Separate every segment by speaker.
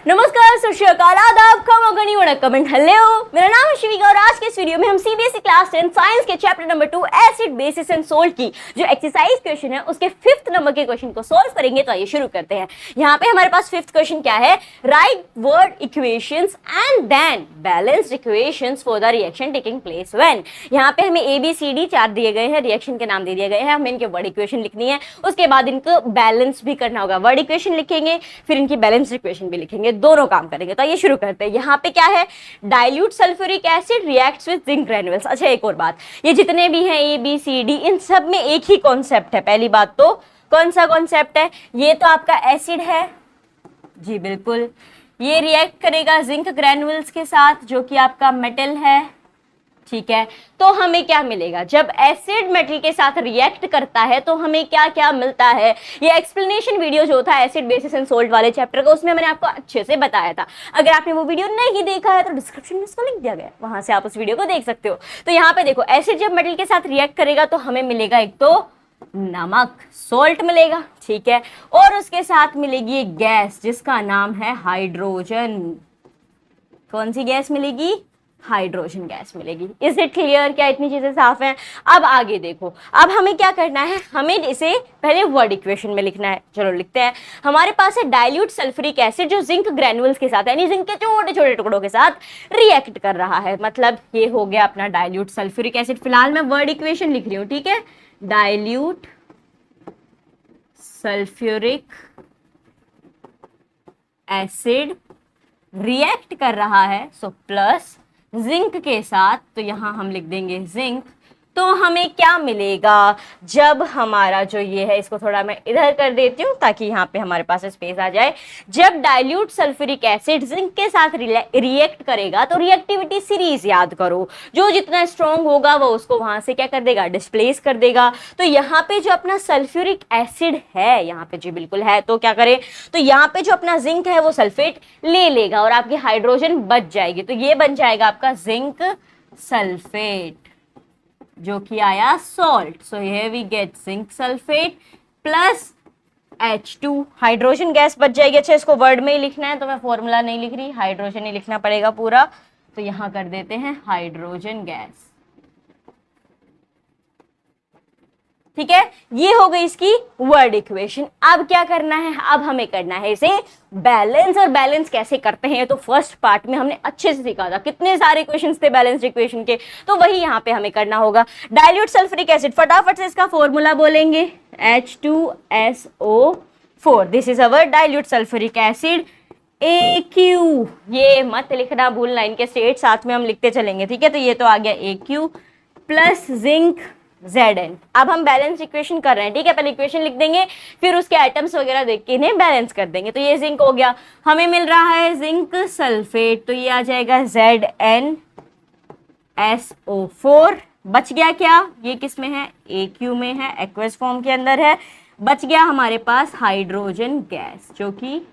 Speaker 1: नमस्कार, सत श्री अकाल, आदाब, खमागणी वणक्कम एंड हेलो। मेरा नाम है शिविका और आज के इस वीडियो में हम सीबीएसई क्लास 10 साइंस के chapter number 2 acid basis and salt की जो एक्सरसाइज क्वेश्चन है उसके 5th नंबर के क्वेश्चन को सॉल्व करेंगे। तो आइए शुरू करते हैं। यहाँ पे हमारे पास 5th क्वेश्चन क्या है, write word equations and then balanced equations for the reaction taking place when. यहाँ पे हमें ABCD 4 दिए गए हैं, रिएक्शन के नाम दे दिए गए हैं, हमें इनके वर्ड इक्वेशन लिखनी है, उसके बाद इनको बैलेंस भी करना होगा। वर्ड इक्वेशन लिखेंगे फिर इनकी बैलेंस्ड इक्वेशन भी लिखेंगे, दोनों काम करेंगे। तो ये शुरू करते हैं। यहाँ पे क्या है, dilute sulphuric acid reacts with zinc ग्रैन्युल्स। अच्छा, एक और बात, ये जितने भी हैं ABCD इन सब में एक ही कॉन्सेप्ट है। पहली बात तो कौन सा कॉन्सेप्ट है, ये तो आपका एसिड है जी, बिल्कुल। ये रिएक्ट करेगा जिंक ग्रैन्युल्स के साथ जो कि आपका मेटल है, ठीक है। तो हमें क्या मिलेगा जब एसिड मेटल के साथ रिएक्ट करता है, तो हमें क्या क्या मिलता है। ये एक्सप्लेनेशन वीडियो जो था एसिड बेसिस एंड सोल्ट वाले चैप्टर का, उसमें मैंने आपको अच्छे से बताया था। अगर आपने वो वीडियो नहीं देखा है तो डिस्क्रिप्शन में उसको लिंक दिया गया है, वहां से आप उस वीडियो को देख सकते हो। तो यहाँ पे देखो, एसिड जब मेटल के साथ रिएक्ट करेगा तो हमें मिलेगा एक तो नमक, सोल्ट मिलेगा, ठीक है, और उसके साथ मिलेगी एक गैस जिसका नाम है हाइड्रोजन। कौन सी गैस मिलेगी, हाइड्रोजन गैस मिलेगी। इज इट क्लियर, क्या इतनी चीजें साफ हैं। अब आगे देखो, अब हमें क्या करना है, हमें इसे पहले वर्ड इक्वेशन में लिखना है। चलो लिखते हैं। हमारे पास है डाइल्यूट सल्फ्यूरिक एसिड जो जिंक ग्रैन्युल्स के साथ यानी जिंक के छोटे छोटे टुकड़ों के साथ रिएक्ट कर रहा है। मतलब ये हो गया अपना डाइल्यूट सल्फ्यूरिक एसिड। फिलहाल मैं वर्ड इक्वेशन लिख रही हूँ, ठीक है। डाइल्यूट सल्फ्यूरिक एसिड रिएक्ट कर रहा है, सो प्लस जिंक के साथ, तो यहां हम लिख देंगे जिंक। तो हमें क्या मिलेगा जब हमारा जो ये है, इसको थोड़ा मैं इधर कर देती हूँ ताकि यहाँ पे हमारे पास स्पेस आ जाए। जब डाइल्यूट सल्फ्यूरिक एसिड जिंक के साथ रिएक्ट करेगा तो रिएक्टिविटी सीरीज याद करो, जो जितना स्ट्रॉन्ग होगा वो उसको वहां से क्या कर देगा, डिस्प्लेस कर देगा। तो यहाँ पे जो अपना सल्फ्यूरिक एसिड है, यहाँ पे जी बिल्कुल है, तो क्या करें, तो यहाँ पे जो अपना जिंक है वो सल्फेट ले लेगा और आपकी हाइड्रोजन बच जाएगी। तो ये बन जाएगा आपका जिंक सल्फेट जो कि आया salt. So here we get zinc sulphate plus H2, hydrogen gas बच जाएगी। अच्छा, इसको वर्ड में ही लिखना है तो मैं फॉर्मूला नहीं लिख रही, हाइड्रोजन ही लिखना पड़ेगा पूरा। तो यहां कर देते हैं हाइड्रोजन गैस, ठीक है। ये हो गई इसकी वर्ड इक्वेशन। अब क्या करना है, अब हमें करना है इसे बैलेंस। और बैलेंस कैसे करते हैं तो फर्स्ट पार्ट में हमने अच्छे से सीखा था, कितने सारे इक्वेशंस थे बैलेंस्ड इक्वेशन के, तो वही यहाँ पे हमें करना होगा। डाइल्यूट सल्फ्यूरिक एसिड, फटाफट से इसका फॉर्मूला बोलेंगे, H2SO4। This is our dilute sulphuric acid AQ। ये मत लिखना भूलना, इनके स्टेट साथ में हम लिखते चलेंगे, ठीक है। तो ये तो आ गया AQ प्लस जिंक Zn। अब हम बैलेंस इक्वेशन कर रहे हैं, ठीक है। पहले इक्वेशन लिख देंगे फिर उसके एटम्स वगैरह देख के इन्हें बैलेंस कर देंगे। तो ये जिंक हो गया, हमें मिल रहा है जिंक सल्फेट, तो ये आ जाएगा ZnSO4। बच गया क्या, ये किस में है, AQ में है, एक्वस फॉर्म के अंदर है। बच गया हमारे पास हाइड्रोजन गैस जो कि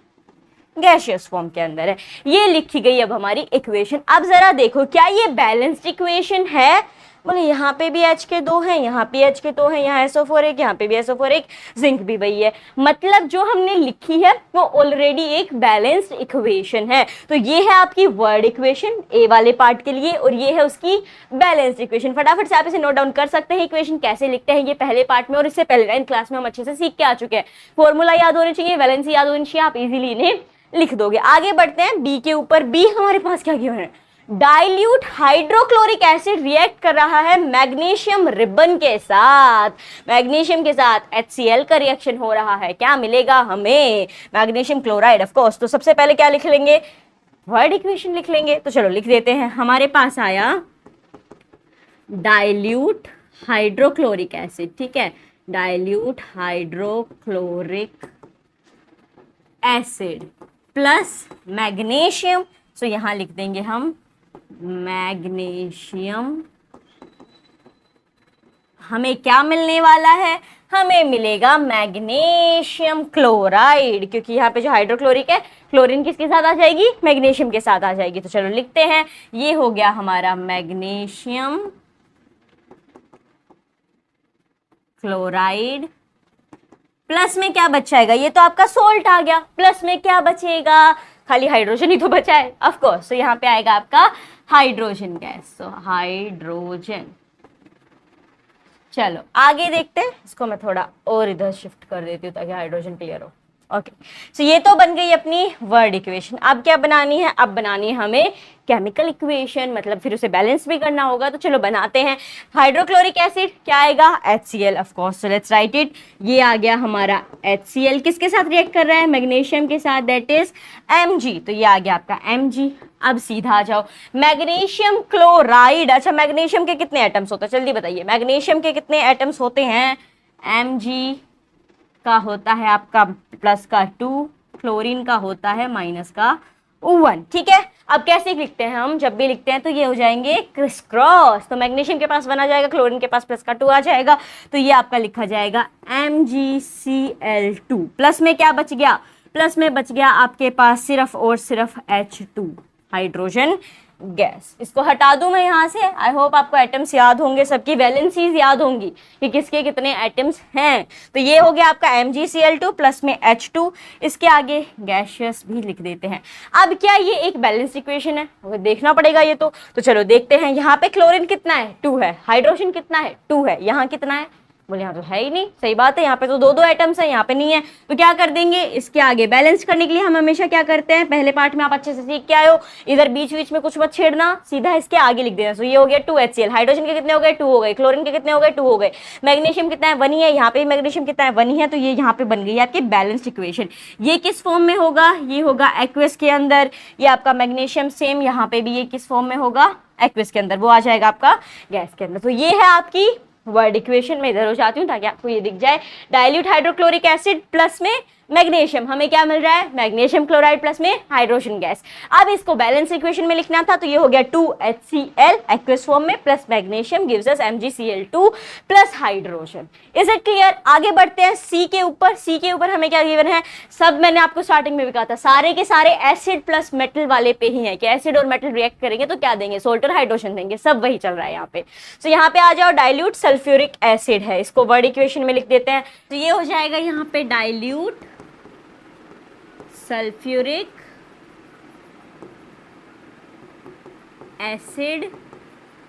Speaker 1: गैसियस फॉर्म के अंदर है। ये लिखी गई अब हमारी इक्वेशन। अब जरा देखो, क्या ये बैलेंस्ड इक्वेशन है, बोले यहाँ पे भी H के 2 हैं, यहाँ पे H के 2 हैं, यहाँ SO4 एक, यहाँ पे भी SO4 एक, जिंक भी वही है। मतलब जो हमने लिखी है वो ऑलरेडी एक बैलेंस्ड इक्वेशन है। तो ये है आपकी वर्ड इक्वेशन ए वाले पार्ट के लिए और ये है उसकी बैलेंस्ड इक्वेशन। फटाफट से आप इसे नोट डाउन कर सकते हैं, इक्वेशन कैसे लिखते हैं ये पहले पार्ट में और इससे पहले 9th क्लास में हम अच्छे से सीख के आ चुके हैं। फॉर्मूला याद होने चाहिए, वैलेंसी याद होनी चाहिए, आप इजीली इन्हें लिख दोगे। आगे बढ़ते हैं बी के ऊपर। बी हमारे पास क्या गिवन है, डाइल्यूट हाइड्रोक्लोरिक एसिड रिएक्ट कर रहा है मैग्नीशियम रिबन के साथ। मैग्नीशियम के साथ HCl का रिएक्शन हो रहा है, क्या मिलेगा हमें, मैग्नीशियम क्लोराइड ऑफ कोर्स। तो सबसे पहले क्या लिख लेंगे, वर्ड इक्वेशन लिख लेंगे। तो चलो लिख देते हैं। हमारे पास आया डाइल्यूट हाइड्रोक्लोरिक एसिड, ठीक है, dilute hydrochloric acid plus magnesium. So यहां लिख देंगे हम मैग्नीशियम। हमें क्या मिलने वाला है, हमें मिलेगा मैग्नीशियम क्लोराइड, क्योंकि यहाँ पे जो हाइड्रोक्लोरिक है, क्लोरीन किसके साथ आ जाएगी, मैग्नीशियम के साथ आ जाएगी। तो चलो लिखते हैं, ये हो गया हमारा मैग्नीशियम क्लोराइड प्लस में क्या बच जाएगा, ये तो आपका सोल्ट आ गया, प्लस में क्या बचेगा, खाली हाइड्रोजन ही तो बचा है ऑफ कोर्स। तो यहाँ पे आएगा आपका हाइड्रोजन गैस, तो हाइड्रोजन। चलो आगे देखते हैं, इसको मैं थोड़ा और इधर शिफ्ट कर देती हूँ ताकि हाइड्रोजन क्लियर हो। ओके, सो ये तो बन गई अपनी वर्ड इक्वेशन। अब क्या बनानी है, अब बनानी है हमें केमिकल इक्वेशन, मतलब फिर उसे बैलेंस भी करना होगा। तो चलो बनाते हैं। हाइड्रोक्लोरिक एसिड क्या आएगा, HCl of course, so let's write it. ये आ गया हमारा HCl, किसके साथ रिएक्ट कर रहा है, मैग्नीशियम के साथ, दैट इज Mg, तो ये आ गया आपका Mg। अब सीधा आ जाओ, मैग्नीशियम क्लोराइड। अच्छा, मैग्नीशियम के कितने एटम्स होते हैं, जल्दी बताइए, मैग्नीशियम के कितने एटम्स होते हैं। Mg का होता है आपका प्लस का 2, क्लोरीन का होता है माइनस का 1। ठीक है, अब कैसे लिखते हैं हम, जब भी लिखते हैं तो ये हो जाएंगे क्रिस क्रॉस। तो मैग्नीशियम के पास 1 आ जाएगा, क्लोरीन के पास प्लस का 2 आ जाएगा, तो ये आपका लिखा जाएगा MgCl2। प्लस में क्या बच गया, प्लस में बच गया आपके पास सिर्फ और सिर्फ H2, हाइड्रोजन गैस। इसको हटा दूं मैं यहाँ से। आई होप आपको एटम्स याद होंगे, सबकी वैलेंसीज याद होंगी कि किसके कितने एटम्स हैं। तो ये हो गया आपका MgCl2 प्लस में H2, इसके आगे गैशियस भी लिख देते हैं। अब क्या ये एक बैलेंस इक्वेशन है, देखना पड़ेगा ये तो चलो देखते हैं। यहाँ पे क्लोरीन कितना है, 2 है, हाइड्रोजन कितना है, 2 है, यहाँ कितना है, बोले यहाँ तो है ही नहीं, सही बात है, यहाँ पे तो 2 एटम्स हैं, यहाँ पे नहीं है। तो क्या कर देंगे, इसके आगे बैलेंस करने के लिए हम हमेशा क्या करते हैं, पहले पार्ट में आप अच्छे से सीख के आए हो, इधर बीच बीच में कुछ मत छेड़ना, सीधा इसके आगे लिख देना। तो ये हो गया 2HCl, हाइड्रोजन के कितने हो गए, 2 हो गए, क्लोरीन के कितने हो गए, 2 हो गए, मैग्नीशियम कितना है, 1 ही है, यहाँ पे मैग्नीशियम कितना है, 1 ही है। तो ये यहाँ पे बन गई आपकी बैलेंस्ड इक्वेशन। ये किस फॉर्म में होगा, ये होगा एक्वस के अंदर। ये आपका मैग्नीशियम सेम यहाँ पे भी ये किस फॉर्म में होगा, एक्वस के अंदर, वो आ जाएगा आपका गैस के अंदर। तो ये है आपकी वर्ड इक्वेशन। में इधर हो जाती हूँ ताकि आपको ये दिख जाए। डाइल्यूट हाइड्रोक्लोरिक एसिड प्लस में मैग्नीशियम, हमें क्या मिल रहा है, मैग्नीशियम क्लोराइड प्लस में हाइड्रोजन गैस। अब इसको बैलेंस इक्वेशन में लिखना था, तो ये हो गया 2HCl एक्वस फॉर्म में plus magnesium gives us MgCl2 plus hydrogen. Is it clear. आगे बढ़ते हैं सी के ऊपर। सी के ऊपर हमें क्या गिवन है, सब मैंने आपको स्टार्टिंग में भी कहा था, सारे के सारे एसिड प्लस मेटल वाले पे ही है कि एसिड और मेटल रिएक्ट करेंगे तो क्या देंगे, सोल्ट और हाइड्रोजन देंगे, सब वही चल रहा है यहाँ पे। तो यहाँ पे आ जाओ, डाइल्यूट सल्फ्यूरिक एसिड है, इसको वर्ड इक्वेशन में लिख देते हैं। तो ये हो जाएगा यहाँ पे डाइल्यूट सल्फ्यूरिक एसिड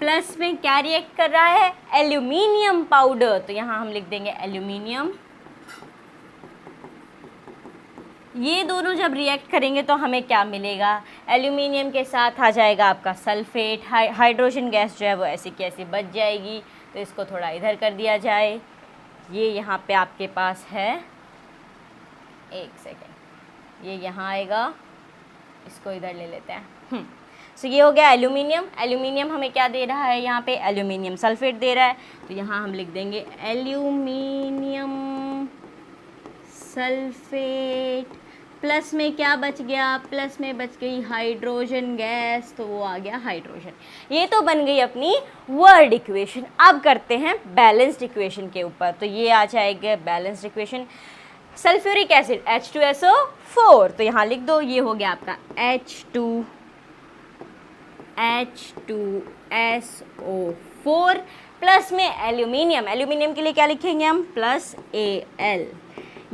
Speaker 1: प्लस में क्या रिएक्ट कर रहा है, एल्यूमिनियम पाउडर। तो यहां हम लिख देंगे एल्यूमिनियम। ये दोनों जब रिएक्ट करेंगे तो हमें क्या मिलेगा, एल्यूमिनियम के साथ आ जाएगा आपका सल्फेट, हाइड्रोजन गैस जो है वो ऐसी की ऐसी बच जाएगी। तो इसको थोड़ा इधर कर दिया जाए, ये यहाँ पे आपके पास है, एक सेकेंड, ये यहाँ आएगा, इसको इधर ले लेते हैं। सो ये हो गया एल्यूमिनियम। एल्यूमिनियम हमें क्या दे रहा है, यहाँ पे एल्यूमिनियम सल्फेट दे रहा है, तो यहाँ हम लिख देंगे एल्यूमिनियम सल्फेट। प्लस में क्या बच गया, प्लस में बच गई हाइड्रोजन गैस, तो वो आ गया हाइड्रोजन। ये तो बन गई अपनी वर्ड इक्वेशन। अब करते हैं बैलेंस्ड इक्वेशन के ऊपर। तो ये आ जाएगा balanced equation, sulphuric acid H2SO4, तो यहाँ लिख दो, ये हो गया आपका H2SO4 प्लस में एल्यूमिनियम। एल्यूमिनियम के लिए क्या लिखेंगे हम, प्लस Al।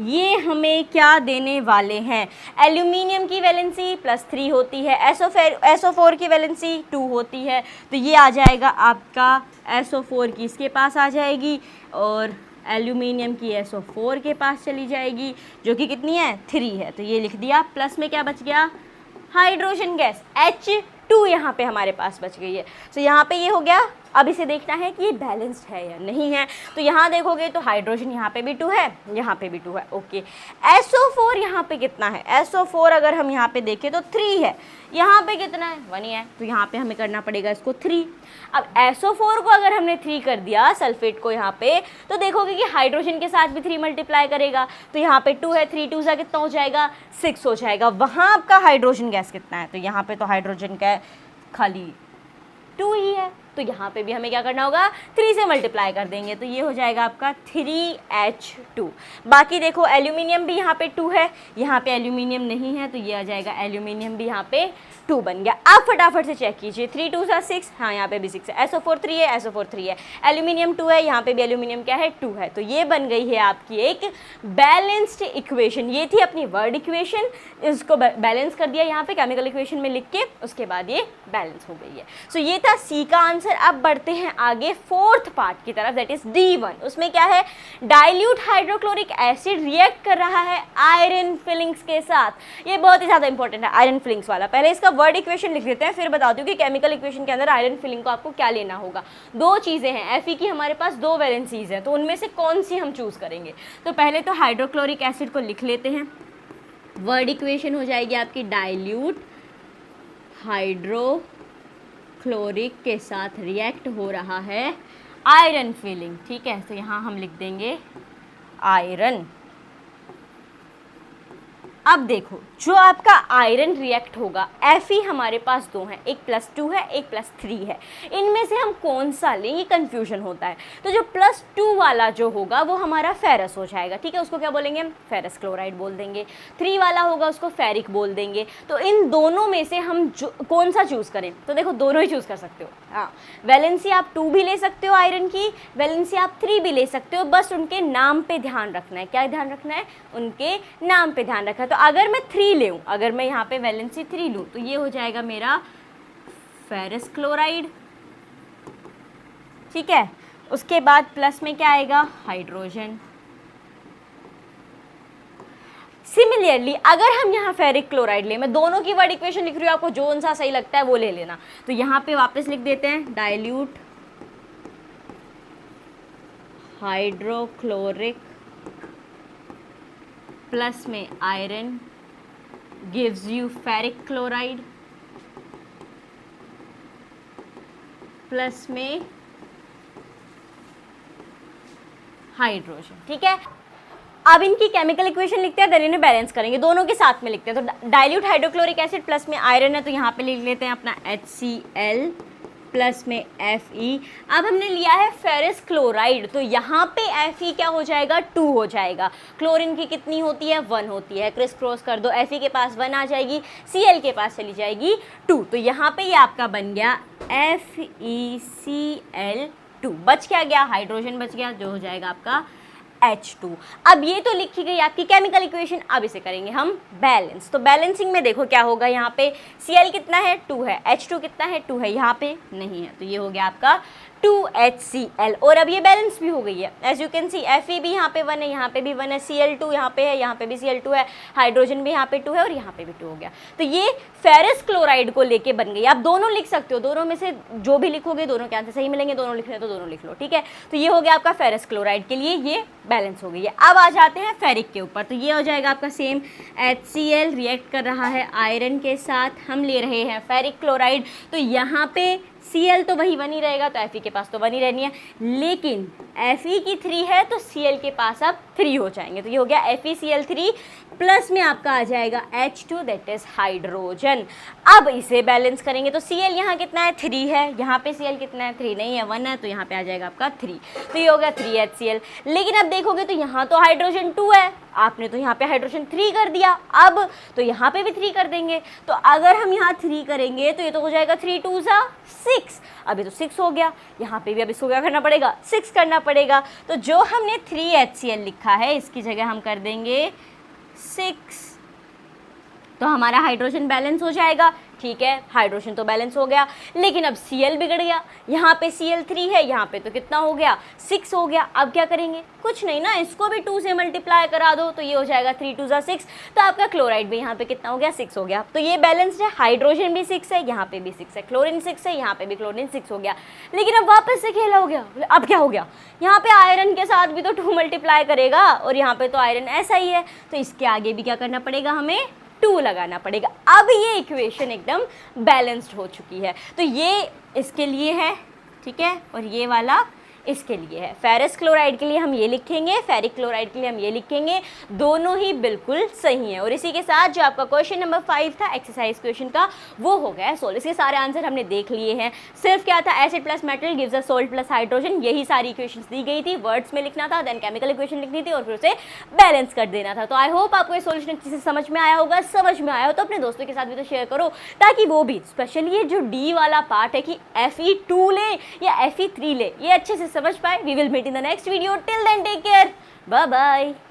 Speaker 1: ये हमें क्या देने वाले हैं, एल्यूमिनियम की वैलेंसी +3 होती है, SO4 की वैलेंसी 2 होती है, तो ये आ जाएगा आपका SO4 की इसके पास आ जाएगी और एल्यूमिनियम की SO4 के पास चली जाएगी, जो कि कितनी है, 3 है। तो ये लिख दिया। प्लस में क्या बच गया, हाइड्रोजन गैस H2 यहाँ पे हमारे पास बच गई है। तो यहाँ पे ये हो गया। अब इसे देखना है कि ये बैलेंस्ड है या नहीं है। तो यहाँ देखोगे तो हाइड्रोजन यहाँ पे भी 2 है, यहाँ पे भी 2 है। ओके, SO4 यहाँ पे कितना है, SO4 अगर हम यहाँ पे देखें तो 3 है, यहाँ पे कितना है, 1 ही है, तो यहाँ पे हमें करना पड़ेगा इसको 3। अब SO4 को अगर हमने 3 कर दिया सल्फेट को यहाँ पे, तो देखोगे कि हाइड्रोजन के साथ भी 3 मल्टीप्लाई करेगा, तो यहाँ पे 2 है, 3 2 कितना हो जाएगा, 6 हो जाएगा। वहाँ आपका हाइड्रोजन गैस कितना है, तो यहाँ पे तो हाइड्रोजन का खाली 2 ही है, तो यहाँ पे भी हमें क्या करना होगा, 3 से मल्टीप्लाई कर देंगे, तो ये हो जाएगा आपका 3H2। बाकी देखो एल्यूमिनियम भी यहाँ पे 2 है, यहाँ पे एल्यूमिनियम नहीं है, तो ये आ जाएगा एल्यूमिनियम भी यहाँ पे 2 बन गया। आप फटाफट से चेक कीजिए, 3 2 6, हाँ यहाँ पे भी 6 है, SO4 3 है, SO4 3 है, एल्यूमिनियम 2 है, यहाँ पे भी एल्यूमिनियम क्या है 2 है, तो ये बन गई है आपकी एक बैलेंस्ड इक्वेशन। ये थी अपनी वर्ड इक्वेशन, इसको बैलेंस कर दिया यहाँ पे केमिकल इक्वेशन में लिख के, उसके बाद ये बैलेंस हो गई है। सो ये था सी का आंसर। अब बढ़ते हैं आगे 4th पार्ट की तरफ, दैट इज D1। उसमें क्या है, डाइल्यूट हाइड्रोक्लोरिक एसिड रिएक्ट कर रहा है आयरन फिलिंग्स के साथ। ये बहुत ही ज़्यादा इंपॉर्टेंट है आयरन फिलिंग्स वाला। पहले इसका वर्ड इक्वेशन लिख देते हैं, फिर बताती हूँ कि केमिकल इक्वेशन के अंदर आयरन फिलिंग को आपको क्या लेना होगा। 2 चीज़ें हैं, Fe की हमारे पास 2 वैलेंसीज हैं, तो उनमें से कौन सी हम चूज़ करेंगे। तो पहले तो हाइड्रोक्लोरिक एसिड को लिख लेते हैं। वर्ड इक्वेशन हो जाएगी आपकी डाइल्यूट हाइड्रोक्लोरिक के साथ रिएक्ट हो रहा है आयरन फिलिंग, ठीक है। तो यहाँ हम लिख देंगे आयरन। अब देखो जो आपका आयरन रिएक्ट होगा, Fe हमारे पास 2 हैं, एक +2 है, एक +3 है, इनमें से हम कौन सा लें ये कन्फ्यूजन होता है। तो जो +2 वाला जो होगा वो हमारा फेरस हो जाएगा, ठीक है, उसको क्या बोलेंगे हम, फेरस क्लोराइड बोल देंगे। 3 वाला होगा उसको फेरिक बोल देंगे। तो इन दोनों में से हम कौन सा चूज़ करें, तो देखो दोनों ही चूज़ कर सकते हो। हाँ, वैलेंसी आप 2 भी ले सकते हो आयरन की, वैलेंसी आप 3 भी ले सकते हो, बस उनके नाम पे ध्यान रखना है। क्या ध्यान रखना है, उनके नाम पे ध्यान रखना है। तो अगर मैं 3 ले, अगर मैं यहाँ पे वैलेंसी 3 लूँ तो ये हो जाएगा मेरा फेरस क्लोराइड, ठीक है। उसके बाद प्लस में क्या आएगा, हाइड्रोजन। सिमिलरली अगर हम यहाँ फेरिक क्लोराइड ले, मैं दोनों की वर्ड इक्वेशन लिख रही हूँ, आपको जो सा सही लगता है वो ले लेना। तो यहाँ पे वापस लिख देते हैं डाइल्यूट हाइड्रोक्लोरिक प्लस में iron gives you ferric chloride plus में हाइड्रोजन, ठीक है। अब इनकी केमिकल इक्वेशन लिखते हैं, देन इन्हें बैलेंस करेंगे, दोनों के साथ में लिखते हैं। तो डाइल्यूट हाइड्रोक्लोरिक एसिड प्लस में आयरन है, तो यहाँ पे लिख लेते हैं अपना HCl प्लस में Fe। अब हमने लिया है फेरस क्लोराइड, तो यहाँ पे Fe क्या हो जाएगा, 2 हो जाएगा। क्लोरीन की कितनी होती है, 1 होती है। क्रिस क्रॉस कर दो, Fe के पास 1 आ जाएगी, Cl के पास चली जाएगी 2। तो यहाँ पे ये आपका बन गया FeCl2। बच क्या गया, हाइड्रोजन बच गया, जो हो जाएगा आपका H2। अब ये तो लिखी गई आपकी केमिकल इक्वेशन। अब इसे करेंगे हम बैलेंस। तो बैलेंसिंग में देखो क्या होगा, यहाँ पे Cl कितना है, 2 है, H2 कितना है, 2 है, यहाँ पे नहीं है, तो ये हो गया आपका 2HCl। और अब ये बैलेंस भी हो गई है, as you can see. Fe भी यहाँ पे 1 है, यहाँ पे भी 1 है, Cl2 यहाँ पे है, यहाँ पे भी Cl2 है, हाइड्रोजन भी यहाँ पे 2 है और यहाँ पे भी 2 हो गया। तो ये फेरस क्लोराइड को लेके बन गई। आप दोनों लिख सकते हो, दोनों में से जो भी लिखोगे दोनों के आंसर सही मिलेंगे, दोनों लिख रहे हो तो दोनों लिख लो, ठीक है। तो ये हो गया आपका फेरस क्लोराइड के लिए, ये बैलेंस हो गई है। अब आ जाते हैं फेरिक के ऊपर, तो ये हो जाएगा आपका सेम HCl रिएक्ट कर रहा है आयरन के साथ, हम ले रहे हैं फेरिक क्लोराइड। तो यहाँ पे Cl तो वही 1 ही रहेगा, तो Fe के पास तो 1 ही रहनी है, लेकिन Fe की 3 है तो Cl के पास अब 3 हो जाएंगे। तो ये हो गया FeCl3 प्लस में आपका आ जाएगा H2 दैट इज हाइड्रोजन। अब इसे बैलेंस करेंगे तो Cl यहाँ कितना है, 3 है, यहाँ पे Cl कितना है, 3 नहीं है, 1 है, तो यहाँ पे आ जाएगा आपका 3। तो ये हो गया 3HCl। लेकिन अब देखोगे तो यहाँ तो हाइड्रोजन 2 है, आपने तो यहाँ पे हाइड्रोजन 3 कर दिया, अब तो यहाँ पे भी 3 कर देंगे। तो अगर हम यहाँ 3 करेंगे तो ये तो हो जाएगा 3 2 6, अभी तो 6 हो गया, यहाँ पे भी अब इसको क्या करना पड़ेगा, 6 करना पड़ेगा। तो जो हमने 3HCl लिखा है इसकी जगह हम कर देंगे 6, तो हमारा हाइड्रोजन बैलेंस हो जाएगा, ठीक है, हाइड्रोजन तो बैलेंस हो गया। लेकिन अब Cl बिगड़ गया, यहाँ पे Cl3 है, यहाँ पे तो कितना हो गया, 6 हो गया। अब क्या करेंगे, कुछ नहीं ना, इसको भी 2 से मल्टीप्लाई करा दो, तो ये हो जाएगा 3 2 6, तो आपका क्लोराइड भी यहाँ पे कितना हो गया, 6 हो गया। तो ये बैलेंस्ड है, हाइड्रोजन भी 6 है, यहाँ पे भी 6 है, क्लोरीन 6 है, यहाँ पे भी क्लोरीन 6 हो गया। लेकिन अब वापस से खेला हो गया, अब क्या हो गया, यहाँ पे आयरन के साथ भी तो 2 मल्टीप्लाई करेगा और यहाँ पे तो आयरन ऐसा ही है, तो इसके आगे भी क्या करना पड़ेगा, हमें 2 लगाना पड़ेगा। अब ये इक्वेशन एकदम बैलेंस्ड हो चुकी है। तो ये इसके लिए है, ठीक है, और ये वाला इसके लिए है। फेरस क्लोराइड के लिए हम ये लिखेंगे, फेरिक क्लोराइड के लिए हम ये लिखेंगे, दोनों ही बिल्कुल सही हैं। और इसी के साथ जो आपका क्वेश्चन नंबर 5 था एक्सरसाइज क्वेश्चन का, वो हो गया सोल्व। इसके सारे आंसर हमने देख लिए हैं। सिर्फ क्या था, acid plus metal gives a salt plus hydrogen, यही सारी इक्वेशंस दी गई थी। वर्ड्स में लिखना था, देन केमिकल इक्वेशन लिखनी थी और फिर उसे बैलेंस कर देना था। तो आई होप आपको ये सोल्यूशन अच्छे से समझ में आया होगा। समझ में आया हो तो अपने दोस्तों के साथ भी तो शेयर करो, ताकि वो भी स्पेशली ये जो डी वाला पार्ट है कि Fe2 ले या Fe3 ले, ये अच्छे से समझ पाए। We will meet in the next video. Till then take care, bye bye.